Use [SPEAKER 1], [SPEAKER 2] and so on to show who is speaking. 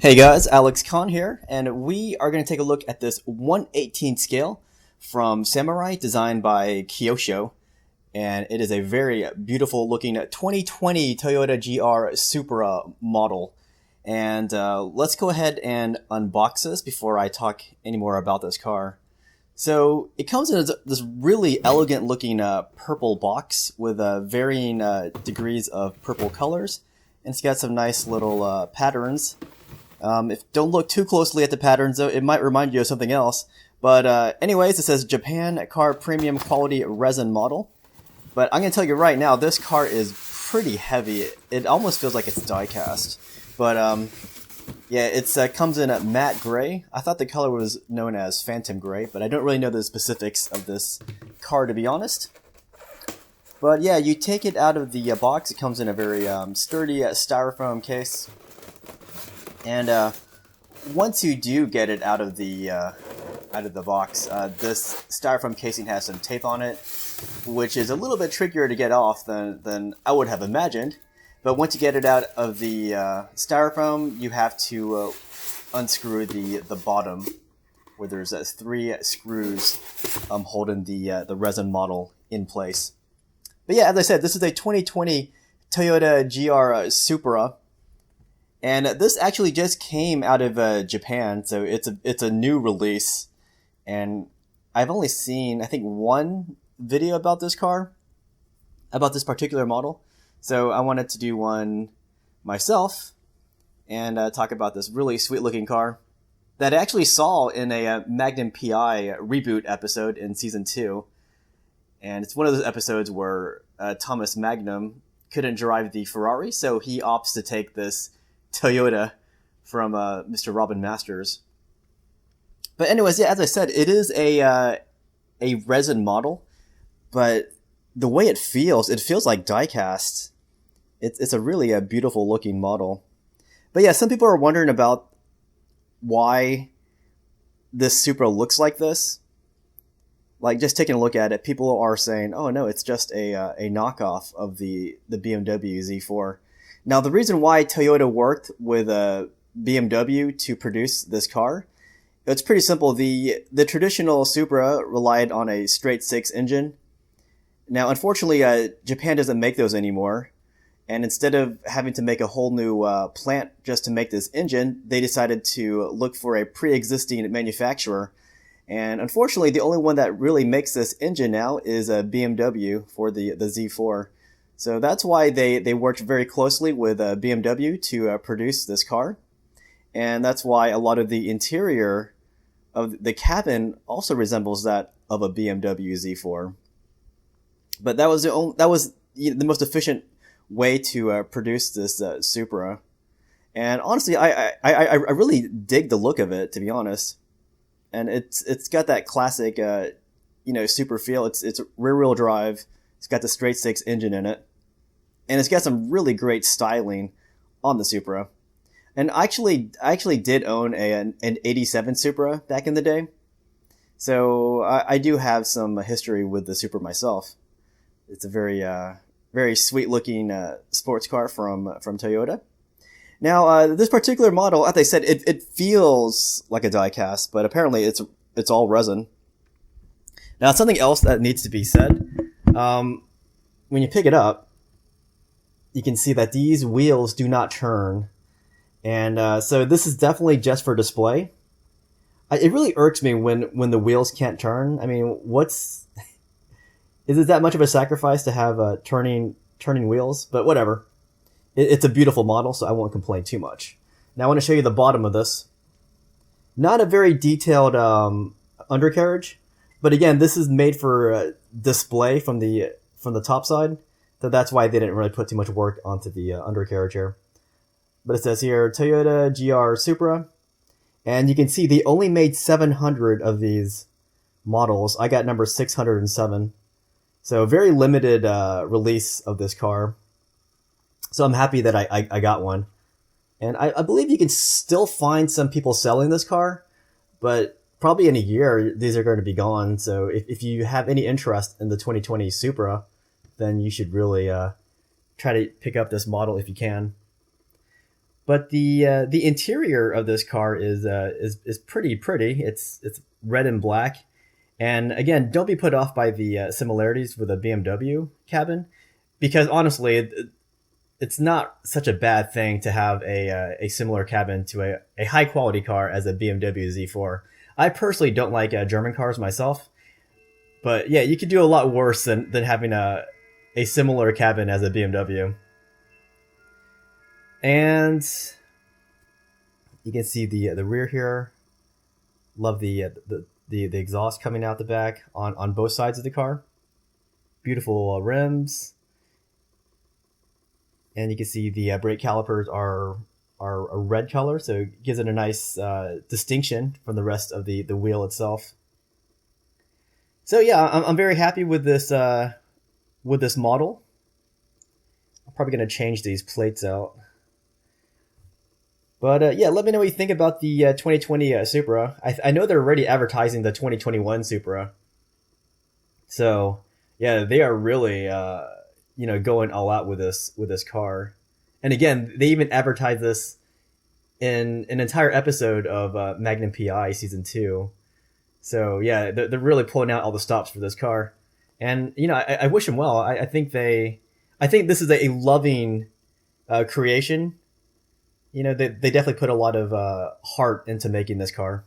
[SPEAKER 1] Hey guys, Alex Khan here, and we are going to take a look at this 1/18 scale from Samurai designed by Kyosho, and it is a very beautiful looking 2020 Toyota GR Supra model. And let's go ahead and unbox this before I talk any more about this car. So it comes in this really elegant looking purple box with varying degrees of purple colors, and it's got some nice little patterns. If don't look too closely at the patterns, though, it might remind you of something else. But anyways, it says Japan car premium quality resin model. But I'm going to tell you right now, this car is pretty heavy. It almost feels like it's die cast. But yeah, it comes in a matte gray. I thought the color was known as Phantom Gray, but I don't really know the specifics of this car, to be honest. But yeah, you take it out of the box. It comes in a very sturdy styrofoam case. And once you do get it out of the box, this styrofoam casing has some tape on it, which is a little bit trickier to get off than I would have imagined. But once you get it out of the styrofoam, you have to unscrew the bottom, where there's 3 screws holding the resin model in place. But yeah, as I said, this is a 2020 Toyota GR Supra. And this actually just came out of Japan, so it's a new release. And I've only seen, I think, one video about this car, about this particular model. So I wanted to do one myself and talk about this really sweet-looking car that I actually saw in a Magnum PI reboot episode in Season 2. And it's one of those episodes where Thomas Magnum couldn't drive the Ferrari, so he opts to take this Toyota from Mr. Robin Masters. But anyways, yeah, as I said, it is a resin model, but the way it feels like die cast. It's a really beautiful looking model. But yeah, some people are wondering about why this Supra looks like this. Like, just taking a look at it, people are saying, oh no, it's just a knockoff of the BMW Z4. Now, the reason why Toyota worked with BMW to produce this car, it's pretty simple. The traditional Supra relied on a straight 6 engine. Now, unfortunately, Japan doesn't make those anymore. And instead of having to make a whole new plant just to make this engine, they decided to look for a pre-existing manufacturer. And unfortunately, the only one that really makes this engine now is a BMW for the Z4. So that's why they worked very closely with BMW to produce this car. And that's why a lot of the interior of the cabin also resembles that of a BMW Z4. But that was the most efficient way to produce this Supra. And honestly, I really dig the look of it, to be honest. And it's got that classic Supra feel. It's rear wheel drive. It's got the straight 6 engine in it. And it's got some really great styling on the Supra. And I actually did own an 87 Supra back in the day. So I do have some history with the Supra myself. It's a very sweet looking sports car from Toyota. Now, this particular model, as I said, it feels like a die cast, but apparently it's all resin. Now, something else that needs to be said, when you pick it up, you can see that these wheels do not turn. And so this is definitely just for display. It really irks me when the wheels can't turn. I mean, is it that much of a sacrifice to have turning wheels? But whatever. It's a beautiful model, so I won't complain too much. Now I want to show you the bottom of this. Not a very detailed undercarriage, but again, this is made for display from the top side. So that's why they didn't really put too much work onto the undercarriage here. But it says here, Toyota GR Supra. And you can see they only made 700 of these models. I got number 607. So very limited release of this car. So I'm happy that I got one. And I believe you can still find some people selling this car. But probably in a year, these are going to be gone. So if you have any interest in the 2020 Supra, then you should really try to pick up this model if you can. But the interior of this car is pretty pretty. It's red and black, and again, don't be put off by the similarities with a BMW cabin, because honestly, it's not such a bad thing to have a similar cabin to a high quality car as a BMW Z4. I personally don't like German cars myself, but yeah, you could do a lot worse than having a similar cabin as a BMW. And you can see the rear here. Love the exhaust coming out the back on both sides of the car. Beautiful rims, and you can see the brake calipers are a red color, so it gives it a nice distinction from the rest of the wheel itself. So yeah, I'm very happy with this model. I'm probably gonna change these plates out. But yeah, let me know what you think about the 2020 Supra. I know they're already advertising the 2021 Supra. So yeah, they are really going all out with this car. And again, they even advertised this in an entire episode of Magnum PI season 2. So yeah, they're really pulling out all the stops for this car. And I wish them well. I think this is a loving creation. They definitely put a lot of heart into making this car.